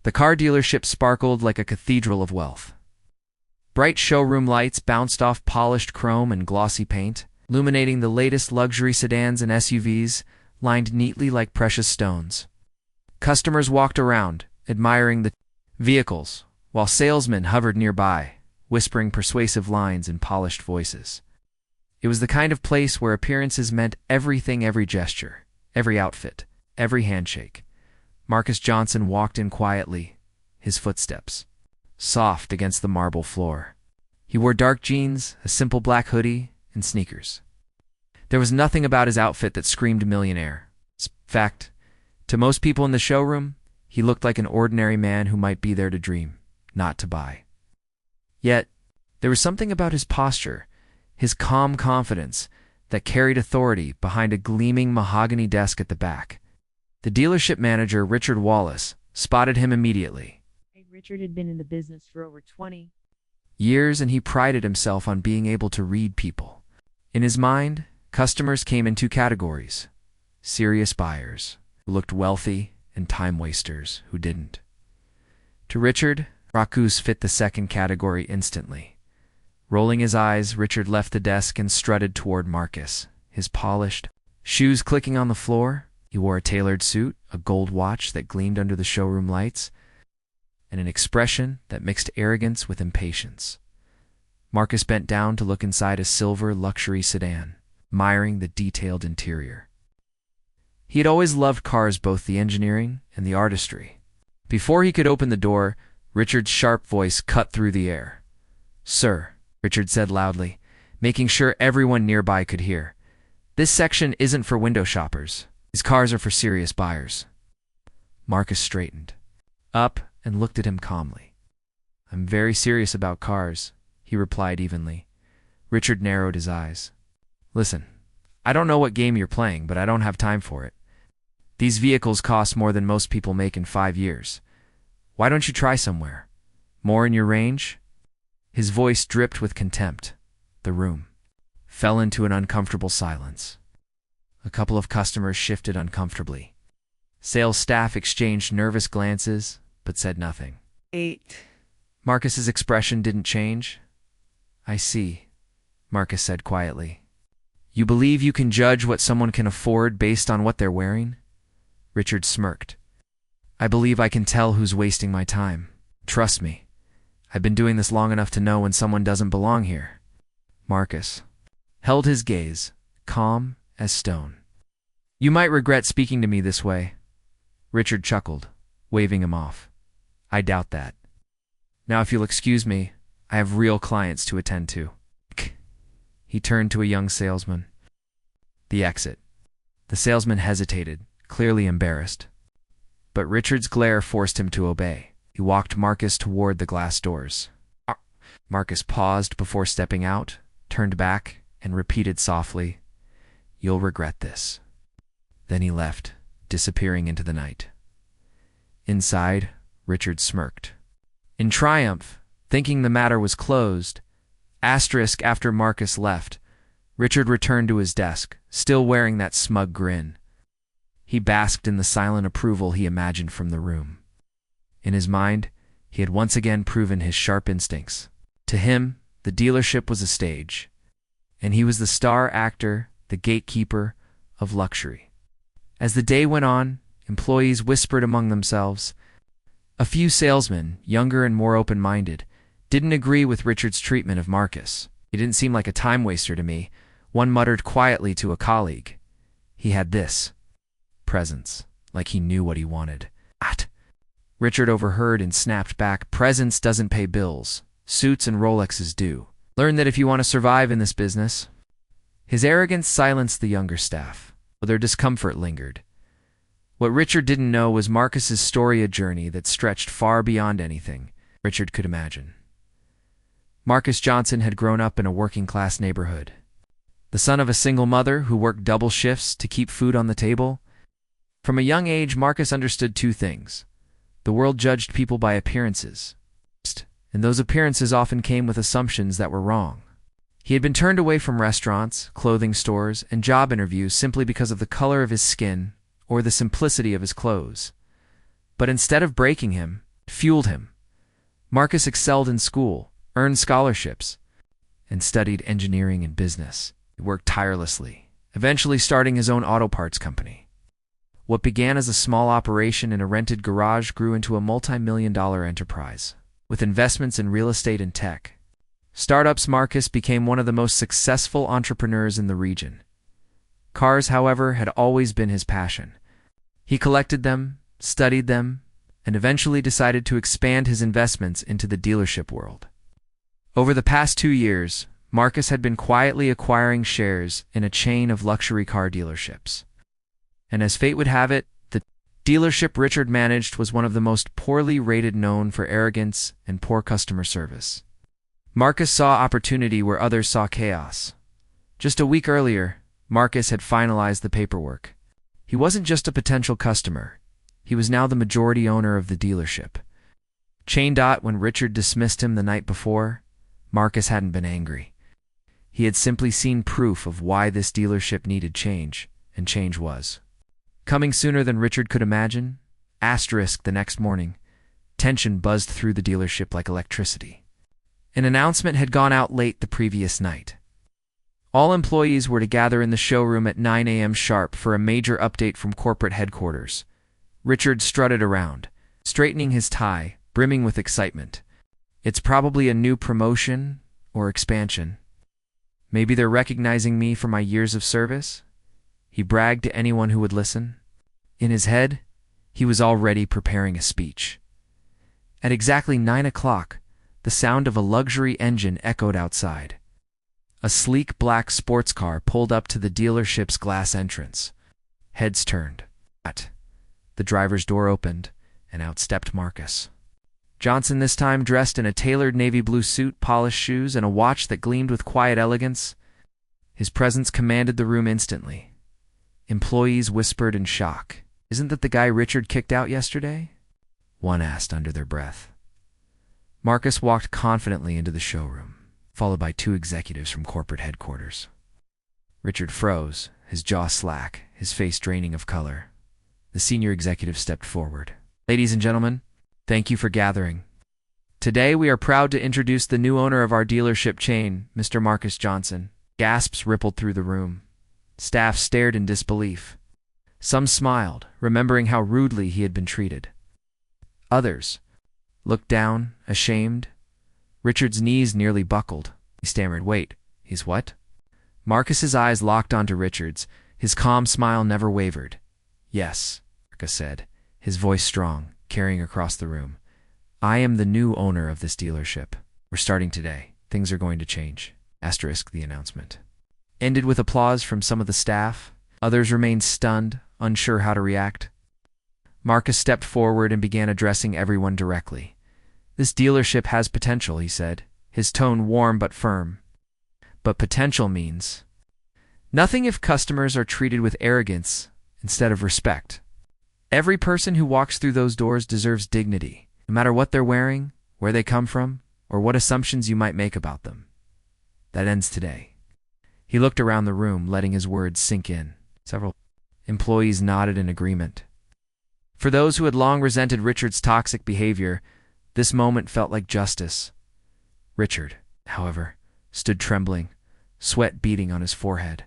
The car dealership sparkled like a cathedral of wealth. Bright showroom lights bounced off polished chrome and glossy paint, illuminating the latest luxury sedans and SUVs, lined neatly like precious stones. Customers walked around, admiring the vehicles, while salesmen hovered nearby, whispering persuasive lines in polished voices. It was the kind of place where appearances meant everything, every gesture, every outfit, every handshake. Marcus Johnson walked in quietly, his footsteps soft against the marble floor. He wore dark jeans, a simple black hoodie, and sneakers. There was nothing about his outfit that screamed millionaire. In fact, to most people in the showroom, he looked like an ordinary man who might be there to dream, not to buy. Yet, there was something about his posture, his calm confidence, that carried authority behind a gleaming mahogany desk at the back. The dealership manager, Richard Wallace, spotted him immediately. Richard had been in the business for over 20 years, and he prided himself on being able to read people. In his mind, customers came in two categories: serious buyers, who looked wealthy, and time wasters, who didn't. To Richard, Marcus fit the second category instantly. Rolling his eyes, Richard left the desk and strutted toward Marcus, his polished shoes clicking on the floor. He wore a tailored suit, a gold watch that gleamed under the showroom lights, and an expression that mixed arrogance with impatience. Marcus bent down to look inside a silver luxury sedan, admiring the detailed interior. He had always loved cars, both the engineering and the artistry. Before he could open the door, Richard's sharp voice cut through the air. "Sir," Richard said loudly, making sure everyone nearby could hear, "this section isn't for window shoppers. These cars are for serious buyers." Marcus straightened up and looked at him calmly. "I'm very serious about cars," he replied evenly. Richard narrowed his eyes. "Listen, I don't know what game you're playing, but I don't have time for it. These vehicles cost more than most people make in 5 years. Why don't you try somewhere? More in your range?" His voice dripped with contempt. The room fell into an uncomfortable silence. A couple of customers shifted uncomfortably. Sales staff exchanged nervous glances, but said nothing. 8. Marcus's expression didn't change. "I see," Marcus said quietly. "You believe you can judge what someone can afford based on what they're wearing?" Richard smirked. "I believe I can tell who's wasting my time. Trust me. I've been doing this long enough to know when someone doesn't belong here." Marcus held his gaze, calm as stone. "You might regret speaking to me this way." Richard chuckled, waving him off. "I doubt that. Now, if you'll excuse me, I have real clients to attend to." He turned to a young salesman. The exit. The salesman hesitated, clearly embarrassed. But Richard's glare forced him to obey. He walked Marcus toward the glass doors. Marcus paused before stepping out, turned back, and repeated softly, "You'll regret this." Then he left, disappearing into the night. Inside, Richard smirked. In triumph, thinking the matter was closed, after Marcus left, Richard returned to his desk, still wearing that smug grin. He basked in the silent approval he imagined from the room. In his mind, he had once again proven his sharp instincts. To him, the dealership was a stage, and he was the star actor, the gatekeeper of luxury. As the day went on, employees whispered among themselves. A few salesmen, younger and more open-minded, didn't agree with Richard's treatment of Marcus. "He didn't seem like a time waster to me," one muttered quietly to a colleague. "He had this presence, like he knew what he wanted." Richard overheard and snapped back, "Presence doesn't pay bills. Suits and Rolexes do. Learn that if you want to survive in this business." His arrogance silenced the younger staff, but their discomfort lingered. What Richard didn't know was Marcus's story, a journey that stretched far beyond anything Richard could imagine. Marcus Johnson had grown up in a working-class neighborhood. The son of a single mother who worked double shifts to keep food on the table. From a young age, Marcus understood two things. The world judged people by appearances, and those appearances often came with assumptions that were wrong. He had been turned away from restaurants, clothing stores, and job interviews simply because of the color of his skin or the simplicity of his clothes. But instead of breaking him, fueled him. Marcus excelled in school, earned scholarships, and studied engineering and business. He worked tirelessly, eventually starting his own auto parts company. What began as a small operation in a rented garage grew into a multi-million-dollar enterprise. With investments in real estate and tech, startups, Marcus became one of the most successful entrepreneurs in the region. Cars, however, had always been his passion. He collected them, studied them, and eventually decided to expand his investments into the dealership world. Over the past 2 years, Marcus had been quietly acquiring shares in a chain of luxury car dealerships. And as fate would have it, the dealership Richard managed was one of the most poorly rated, known for arrogance and poor customer service. Marcus saw opportunity where others saw chaos. Just a week earlier, Marcus had finalized the paperwork. He wasn't just a potential customer. He was now the majority owner of the dealership. When Richard dismissed him the night before, Marcus hadn't been angry. He had simply seen proof of why this dealership needed change, and change was coming sooner than Richard could imagine. The next morning, tension buzzed through the dealership like electricity. An announcement had gone out late the previous night. All employees were to gather in the showroom at 9 a.m. sharp for a major update from corporate headquarters. Richard strutted around, straightening his tie, brimming with excitement. It's probably a new promotion or expansion. Maybe they're recognizing me for my years of service, he bragged to anyone who would listen. In his head, he was already preparing a speech. At exactly 9 o'clock, the sound of a luxury engine echoed outside. A sleek black sports car pulled up to the dealership's glass entrance. Heads turned. The driver's door opened, and out stepped Marcus Johnson, this time dressed in a tailored navy blue suit, polished shoes, and a watch that gleamed with quiet elegance. His presence commanded the room instantly. Employees whispered in shock. "Isn't that the guy Richard kicked out yesterday?" one asked under their breath. Marcus walked confidently into the showroom, followed by 2 executives from corporate headquarters. Richard froze, his jaw slack, his face draining of color. The senior executive stepped forward. "Ladies and gentlemen, thank you for gathering. Today we are proud to introduce the new owner of our dealership chain, Mr. Marcus Johnson." Gasps rippled through the room. Staff stared in disbelief. Some smiled, remembering how rudely he had been treated. Others looked down, ashamed. Richard's knees nearly buckled. He stammered, "Wait, he's what?" Marcus's eyes locked onto Richard's. His calm smile never wavered. "Yes," Marcus said, his voice strong, carrying across the room. "I am the new owner of this dealership. We're starting today. Things are going to change." The announcement ended with applause from some of the staff. Others remained stunned, unsure how to react. Marcus stepped forward and began addressing everyone directly. "This dealership has potential," he said, his tone warm but firm. "But potential means nothing if customers are treated with arrogance instead of respect. Every person who walks through those doors deserves dignity, no matter what they're wearing, where they come from, or what assumptions you might make about them. That ends today." He looked around the room, letting his words sink in. Several employees nodded in agreement. For those who had long resented Richard's toxic behavior, this moment felt like justice. Richard, however, stood trembling, sweat beading on his forehead.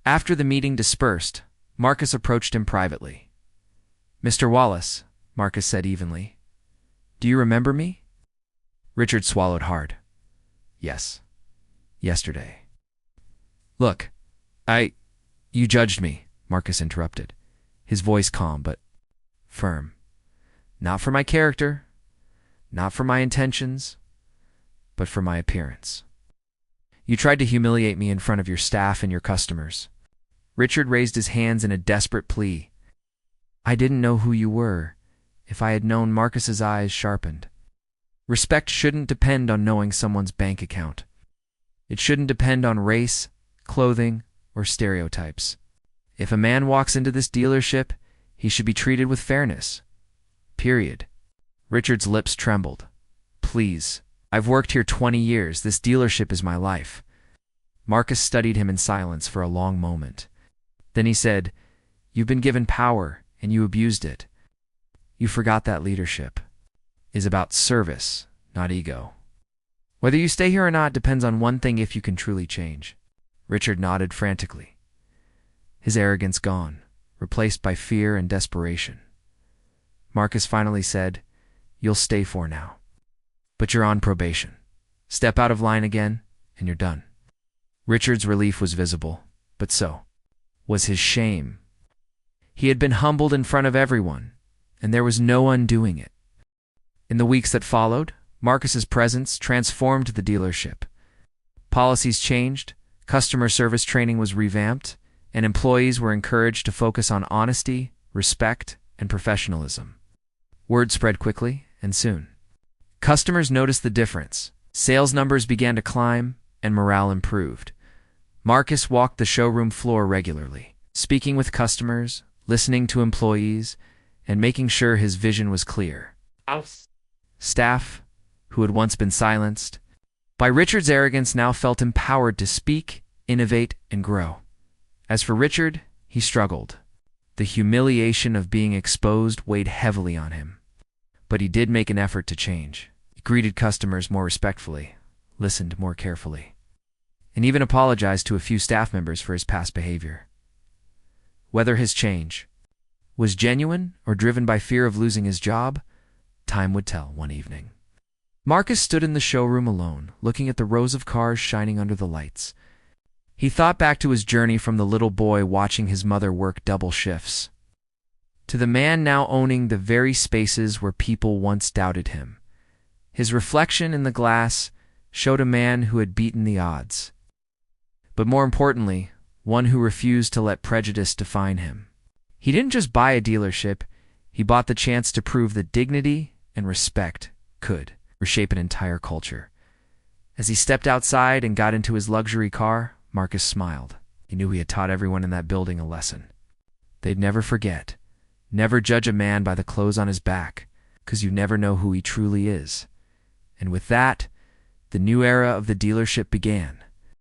After the meeting dispersed, Marcus approached him privately. "Mr. Wallace," Marcus said evenly, "do you remember me?" Richard swallowed hard. "Yes. Yesterday." "Look, you judged me," Marcus interrupted, his voice calm but firm. "Not for my character, not for my intentions, but for my appearance. You tried to humiliate me in front of your staff and your customers." Richard raised his hands in a desperate plea. "I didn't know who you were. If I had known," Marcus's eyes sharpened. "Respect shouldn't depend on knowing someone's bank account. It shouldn't depend on race, clothing, or stereotypes. If a man walks into this dealership, he should be treated with fairness. Period." Richard's lips trembled. "Please, I've worked here 20 years. This dealership is my life." Marcus studied him in silence for a long moment. Then he said, "You've been given power, and you abused it. You forgot that leadership. is about service, not ego. Whether you stay here or not depends on one thing: if you can truly change. Richard nodded frantically, his arrogance gone, replaced by fear and desperation. Marcus finally said, "You'll stay for now. But you're on probation. Step out of line again, and you're done." Richard's relief was visible, but so was his shame. He had been humbled in front of everyone, and there was no undoing it. In the weeks that followed, Marcus's presence transformed the dealership. Policies changed, customer service training was revamped, and employees were encouraged to focus on honesty, respect, and professionalism. Word spread quickly, and soon customers noticed the difference. Sales numbers began to climb, and morale improved. Marcus walked the showroom floor regularly, speaking with customers, listening to employees, and making sure his vision was clear. Staff, who had once been silenced by Richard's arrogance, now felt empowered to speak, innovate, and grow. As for Richard, he struggled. The humiliation of being exposed weighed heavily on him. But he did make an effort to change. He greeted customers more respectfully, listened more carefully, and even apologized to a few staff members for his past behavior. Whether his change was genuine or driven by fear of losing his job, time would tell. One evening, Marcus stood in the showroom alone, looking at the rows of cars shining under the lights. He thought back to his journey from the little boy watching his mother work double shifts, to the man now owning the very spaces where people once doubted him. His reflection in the glass showed a man who had beaten the odds, but more importantly, one who refused to let prejudice define him. He didn't just buy a dealership, he bought the chance to prove that dignity and respect could reshape an entire culture. As he stepped outside and got into his luxury car, Marcus smiled. He knew he had taught everyone in that building a lesson. They'd never forget. Never judge a man by the clothes on his back, because you never know who he truly is. And with that, the new era of the dealership began.